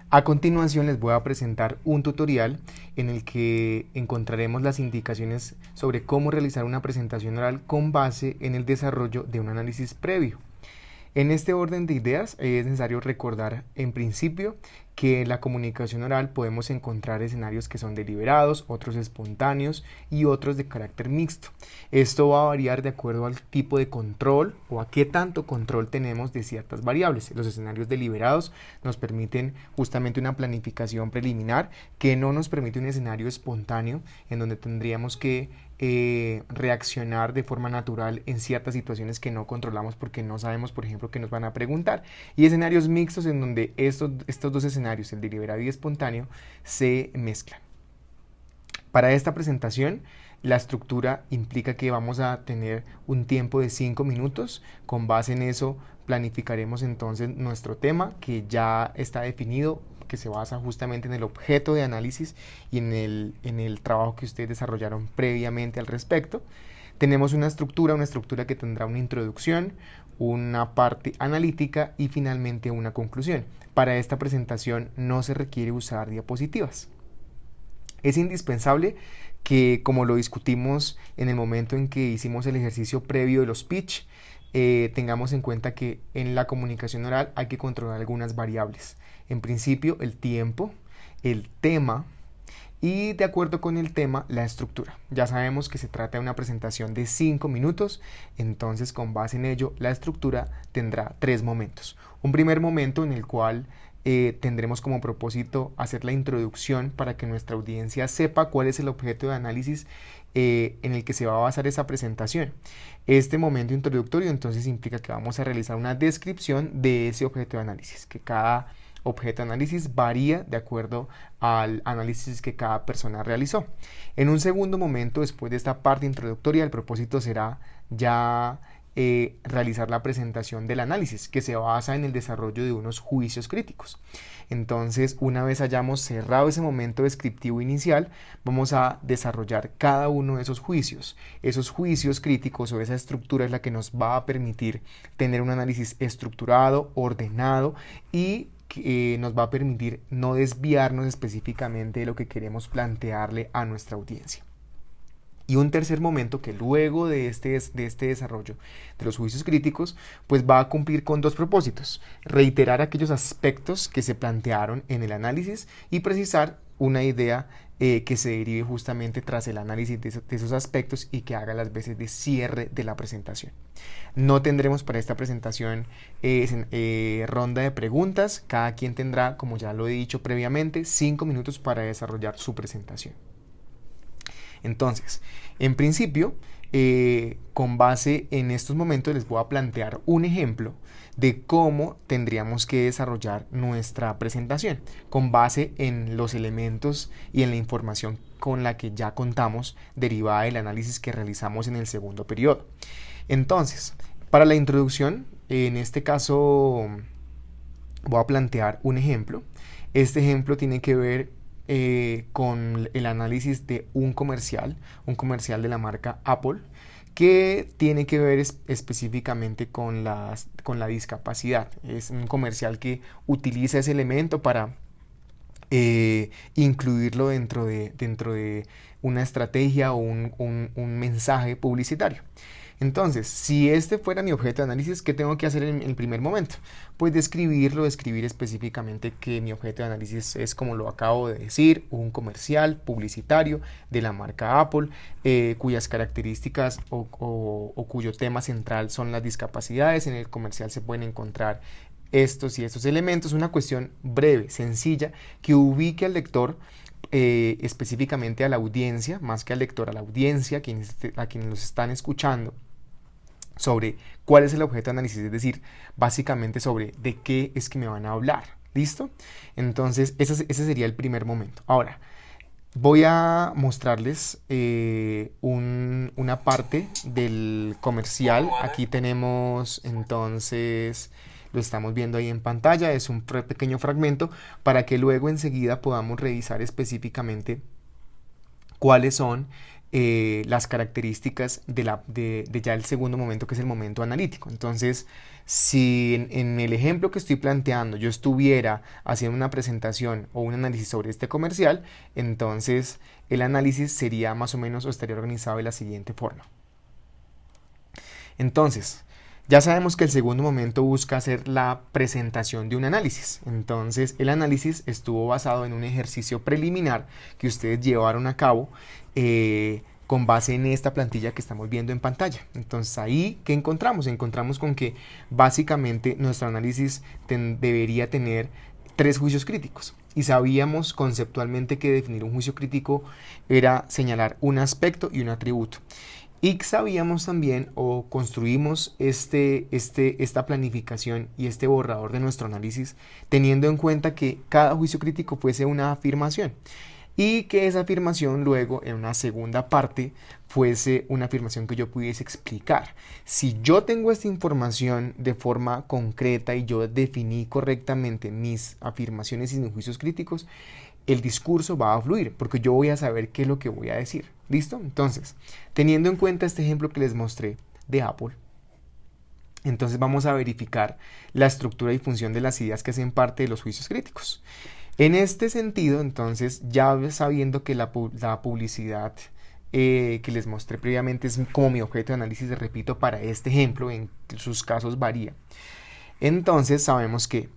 A continuación les voy a presentar un tutorial en el que encontraremos las indicaciones sobre cómo realizar una presentación oral con base en el desarrollo de un análisis previo. En este orden de ideas es necesario recordar en principio que en la comunicación oral podemos encontrar escenarios que son deliberados, otros espontáneos y otros de carácter mixto. Esto va a variar de acuerdo al tipo de control o a qué tanto control tenemos de ciertas variables. Los escenarios deliberados nos permiten justamente una planificación preliminar que no nos permite un escenario espontáneo en donde tendríamos que reaccionar de forma natural en ciertas situaciones que no controlamos porque no sabemos, por ejemplo, qué nos van a preguntar. Y escenarios mixtos en donde estos dos escenarios, el deliberado y espontáneo, se mezclan. Para esta presentación, la estructura implica que vamos a tener un tiempo de 5 minutos. Con base en eso, planificaremos entonces nuestro tema, que ya está definido, que se basa justamente en el objeto de análisis y en el trabajo que ustedes desarrollaron previamente al respecto. Tenemos una estructura que tendrá una introducción, una parte analítica y finalmente una conclusión. Para esta presentación no se requiere usar diapositivas. Es indispensable que, como lo discutimos en el momento en que hicimos el ejercicio previo de los pitch, tengamos en cuenta que en la comunicación oral hay que controlar algunas variables. En principio, el tiempo, el tema y, de acuerdo con el tema, la estructura. Ya sabemos que se trata de una presentación de 5 minutos, entonces con base en ello la estructura tendrá 3 momentos. Un primer momento en el cual tendremos como propósito hacer la introducción para que nuestra audiencia sepa cuál es el objeto de análisis en el que se va a basar esa presentación. Este momento introductorio entonces implica que vamos a realizar una descripción de ese objeto de análisis, que cada objeto de análisis varía de acuerdo al análisis que cada persona realizó. En un segundo momento, después de esta parte introductoria, el propósito será ya realizar la presentación del análisis, que se basa en el desarrollo de unos juicios críticos. Entonces, una vez hayamos cerrado ese momento descriptivo inicial, vamos a desarrollar cada uno de esos juicios. Esos juicios críticos o esa estructura es la que nos va a permitir tener un análisis estructurado, ordenado y que nos va a permitir no desviarnos específicamente de lo que queremos plantearle a nuestra audiencia. Y un tercer momento que luego de este desarrollo de los juicios críticos, pues va a cumplir con dos propósitos: reiterar aquellos aspectos que se plantearon en el análisis y precisar una idea que se derive justamente tras el análisis de esos aspectos y que haga las veces de cierre de la presentación. No tendremos para esta presentación ronda de preguntas. Cada quien tendrá, como ya lo he dicho previamente, 5 minutos para desarrollar su presentación. Entonces, en principio, con base en estos momentos les voy a plantear un ejemplo de cómo tendríamos que desarrollar nuestra presentación con base en los elementos y en la información con la que ya contamos derivada del análisis que realizamos en el segundo periodo. Entonces, para la introducción, en este caso voy a plantear un ejemplo. Este ejemplo tiene que ver con el análisis de un comercial de la marca Apple, que tiene que ver específicamente con la discapacidad. Es un comercial que utiliza ese elemento para incluirlo dentro de una estrategia o un mensaje publicitario. Entonces, si este fuera mi objeto de análisis, ¿qué tengo que hacer en el primer momento? Pues describir específicamente que mi objeto de análisis es, como lo acabo de decir, un comercial publicitario de la marca Apple, cuyas características o cuyo tema central son las discapacidades. En el comercial se pueden encontrar estos y estos elementos, una cuestión breve, sencilla, que ubique al lector específicamente a la audiencia, más que al lector, a la audiencia, a quienes los están escuchando, sobre cuál es el objeto de análisis, es decir, básicamente sobre de qué es que me van a hablar. ¿Listo? Entonces, ese sería el primer momento. Ahora, voy a mostrarles una parte del comercial. Aquí tenemos entonces, lo estamos viendo ahí en pantalla, es un pequeño fragmento para que luego enseguida podamos revisar específicamente cuáles son las características de ya el segundo momento, que es el momento analítico. Entonces, si en el ejemplo que estoy planteando yo estuviera haciendo una presentación o un análisis sobre este comercial, entonces el análisis sería más o menos, o estaría organizado de la siguiente forma. Entonces, ya sabemos que el segundo momento busca hacer la presentación de un análisis. Entonces, el análisis estuvo basado en un ejercicio preliminar que ustedes llevaron a cabo con base en esta plantilla que estamos viendo en pantalla. Entonces, ahí, ¿qué encontramos? Encontramos con que básicamente nuestro análisis debería tener 3 juicios críticos. Y sabíamos conceptualmente que definir un juicio crítico era señalar un aspecto y un atributo. Y sabíamos también, o construimos esta planificación y este borrador de nuestro análisis teniendo en cuenta que cada juicio crítico fuese una afirmación y que esa afirmación luego en una segunda parte fuese una afirmación que yo pudiese explicar. Si yo tengo esta información de forma concreta y yo definí correctamente mis afirmaciones y mis juicios críticos, el discurso va a fluir, porque yo voy a saber qué es lo que voy a decir. ¿Listo? Entonces, teniendo en cuenta este ejemplo que les mostré de Apple, entonces vamos a verificar la estructura y función de las ideas que hacen parte de los juicios críticos. En este sentido, entonces, ya sabiendo que la publicidad que les mostré previamente es como mi objeto de análisis, repito, para este ejemplo, en sus casos varía. Entonces, sabemos que,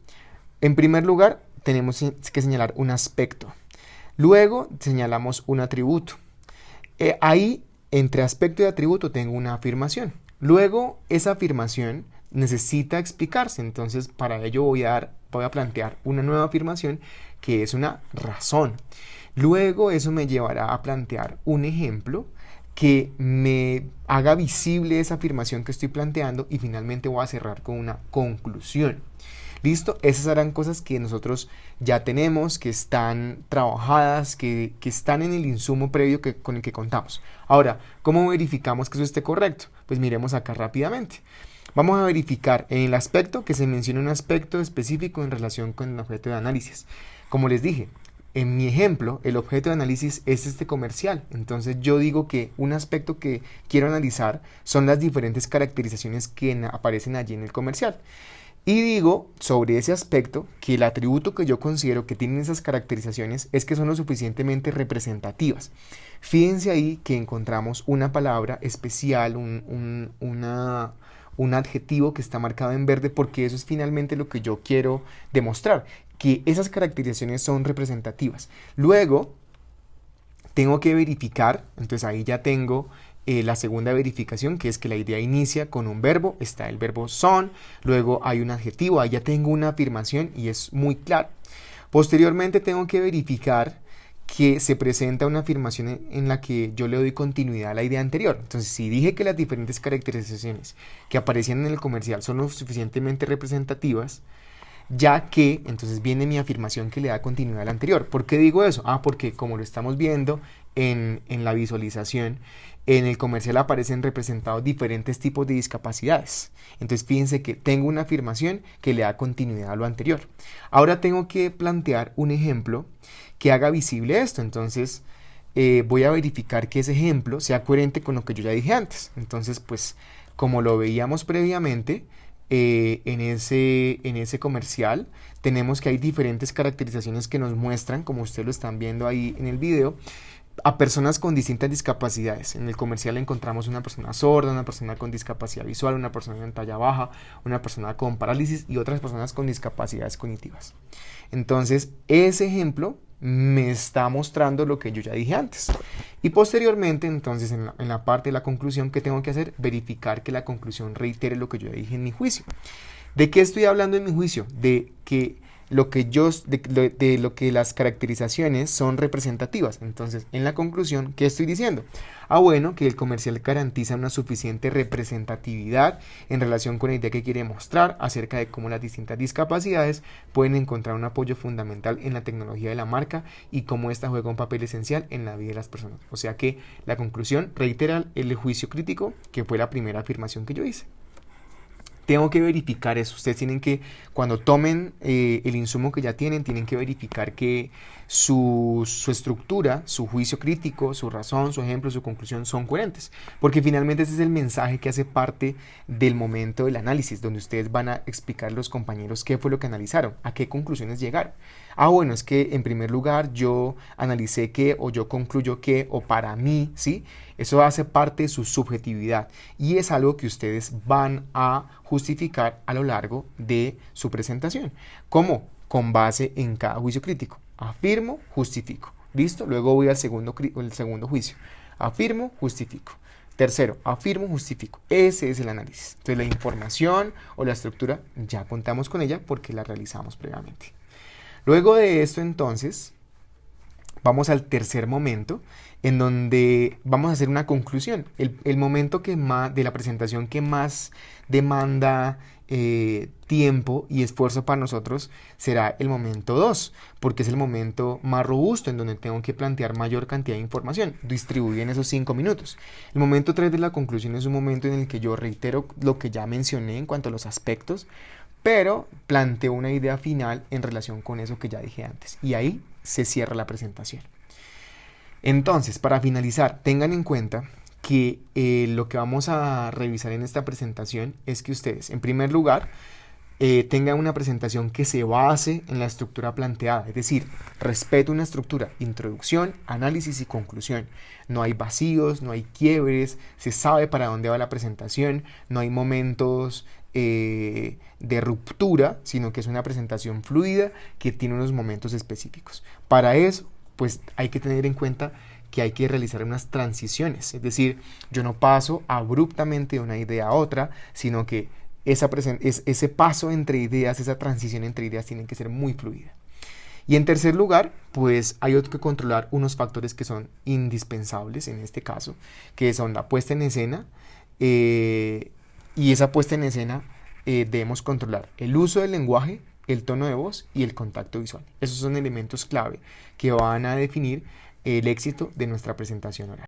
en primer lugar, tenemos que señalar un aspecto. Luego señalamos un atributo. Ahí, entre aspecto y atributo, tengo una afirmación. Luego, esa afirmación necesita explicarse. Entonces, para ello voy a plantear una nueva afirmación que es una razón. Luego, eso me llevará a plantear un ejemplo que me haga visible esa afirmación que estoy planteando y finalmente voy a cerrar con una conclusión. ¿Listo? Esas serán cosas que nosotros ya tenemos, que están trabajadas, que están en el insumo previo con el que contamos. Ahora, ¿cómo verificamos que eso esté correcto? Pues miremos acá rápidamente. Vamos a verificar en el aspecto que se mencione un aspecto específico en relación con el objeto de análisis. Como les dije, en mi ejemplo, el objeto de análisis es este comercial. Entonces yo digo que un aspecto que quiero analizar son las diferentes caracterizaciones que aparecen allí en el comercial. Y digo sobre ese aspecto que el atributo que yo considero que tienen esas caracterizaciones es que son lo suficientemente representativas. Fíjense ahí que encontramos una palabra especial, un adjetivo que está marcado en verde, porque eso es finalmente lo que yo quiero demostrar, que esas caracterizaciones son representativas. Luego tengo que verificar, entonces ahí ya tengo la segunda verificación, que es que la idea inicia con un verbo, está el verbo son, luego hay un adjetivo, ahí ya tengo una afirmación y es muy claro. Posteriormente tengo que verificar que se presenta una afirmación en la que yo le doy continuidad a la idea anterior. Entonces, si dije que las diferentes caracterizaciones que aparecían en el comercial son lo suficientemente representativas, ya que entonces viene mi afirmación que le da continuidad a la anterior. ¿Por qué digo eso? Porque como lo estamos viendo en la visualización, en el comercial aparecen representados diferentes tipos de discapacidades. Entonces fíjense que tengo una afirmación que le da continuidad a lo anterior. Ahora tengo que plantear un ejemplo que haga visible esto. Entonces voy a verificar que ese ejemplo sea coherente con lo que yo ya dije antes. Entonces, pues, como lo veíamos previamente, en ese comercial tenemos que hay diferentes caracterizaciones que nos muestran, como ustedes lo están viendo ahí en el video, a personas con distintas discapacidades. En el comercial encontramos una persona sorda, una persona con discapacidad visual, una persona en talla baja, una persona con parálisis y otras personas con discapacidades cognitivas. Entonces, ese ejemplo me está mostrando lo que yo ya dije antes. Y posteriormente, entonces, en la parte de la conclusión, ¿qué tengo que hacer? Verificar que la conclusión reitere lo que yo ya dije en mi juicio. ¿De qué estoy hablando en mi juicio? De que lo que las caracterizaciones son representativas. Entonces, en la conclusión, ¿qué estoy diciendo? Bueno, que el comercial garantiza una suficiente representatividad en relación con la idea que quiere mostrar acerca de cómo las distintas discapacidades pueden encontrar un apoyo fundamental en la tecnología de la marca y cómo ésta juega un papel esencial en la vida de las personas. O sea que la conclusión reitera el juicio crítico, que fue la primera afirmación que yo hice. Tengo que verificar eso. Ustedes tienen que, cuando tomen el insumo que ya tienen, tienen que verificar que su estructura, su juicio crítico, su razón, su ejemplo, su conclusión son coherentes. Porque finalmente ese es el mensaje que hace parte del momento del análisis, donde ustedes van a explicar a los compañeros qué fue lo que analizaron, a qué conclusiones llegaron. Bueno, es que en primer lugar yo analicé que, o yo concluyo que, o para mí, ¿sí? Eso hace parte de su subjetividad y es algo que ustedes van a justificar a lo largo de su presentación. ¿Cómo? Con base en cada juicio crítico. Afirmo, justifico. ¿Listo? Luego voy al segundo juicio. Afirmo, justifico. Tercero, afirmo, justifico. Ese es el análisis. Entonces la información o la estructura ya contamos con ella porque la realizamos previamente. Luego de esto entonces vamos al tercer momento en donde vamos a hacer una conclusión. El momento de la presentación que más demanda tiempo y esfuerzo para nosotros será el momento 2, porque es el momento más robusto en donde tengo que plantear mayor cantidad de información, distribuida en esos 5 minutos. El momento 3 de la conclusión es un momento en el que yo reitero lo que ya mencioné en cuanto a los aspectos, pero planteo una idea final en relación con eso que ya dije antes, y ahí se cierra la presentación. Entonces, para finalizar, tengan en cuenta que lo que vamos a revisar en esta presentación es que ustedes, en primer lugar, tengan una presentación que se base en la estructura planteada, es decir, respeto una estructura, introducción, análisis y conclusión. No hay vacíos, no hay quiebres, se sabe para dónde va la presentación, no hay momentos de ruptura, sino que es una presentación fluida que tiene unos momentos específicos. Para eso, pues hay que tener en cuenta que hay que realizar unas transiciones, es decir, yo no paso abruptamente de una idea a otra, sino que ese paso entre ideas, esa transición entre ideas tiene que ser muy fluida. Y en tercer lugar, pues hay que controlar unos factores que son indispensables en este caso, que son la puesta en escena, y esa puesta en escena debemos controlar el uso del lenguaje, el tono de voz y el contacto visual. Esos son elementos clave que van a definir el éxito de nuestra presentación oral.